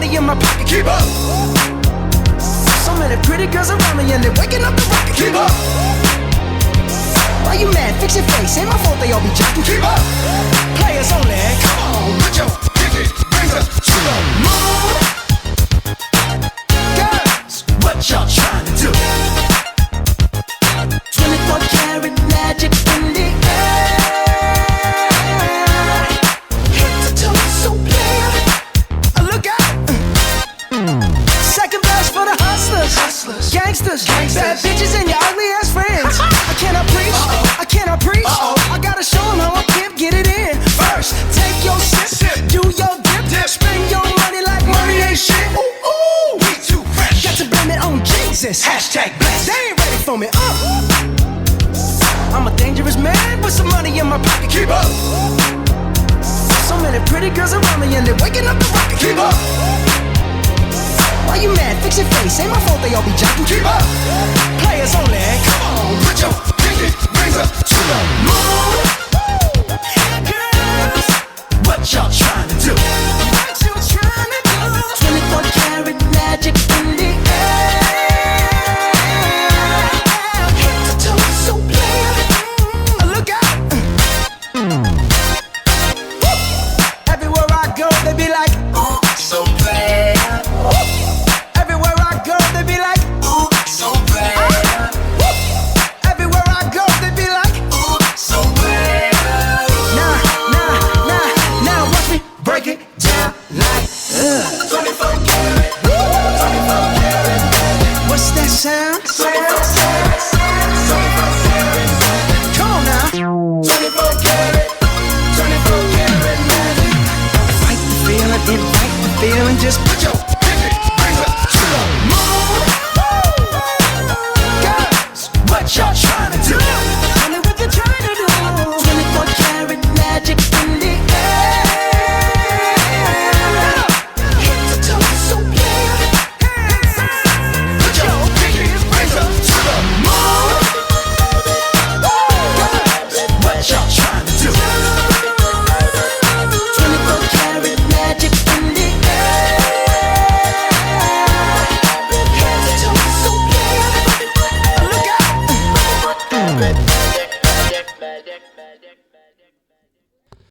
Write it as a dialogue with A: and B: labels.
A: money in my pocket. Keep up. So many pretty girls around me and they're waking up the rocket. Keep up. Why you mad? Fix your face. Ain't my fault they all be jocking. Keep up. Players only. Come on, put your pinky rings up to the moon. Girls, what y'all trying to do? 24 karat magic in the air. Head to toe, so clear. Look out. Second verse for the hustlers, gangsters, bad bitches and your ugly ass friends. I cannot preach, I cannot preach. I gotta show them how I can't get it in. First, take your sip, do your dip, spend your money like money ain't shit. Ooh, ooh, we too fresh. Got to blame it on Jesus. Hashtag blessed. They ain't ready for me. I'm a dangerous man with some money in my pocket. Keep up. So many pretty girls around me and they're waking up the rocket. Keep up. Why you mad? Fix your face. Ain't my fault they all be jocking. Keep up. Players only. Come on, put your pinky rings up to the moon. Girls, what y'all trying to do? What you trying to do? 24 karat magic in the air. Head to toe, so clear. Look out. Everywhere I go, they be like, oh, so bad. Everywhere I go, they be like, ooh, so bad. Everywhere I go, they be like, ooh, so bad. Now, watch me break it down like 24 karat, 24 karat. What's that sound?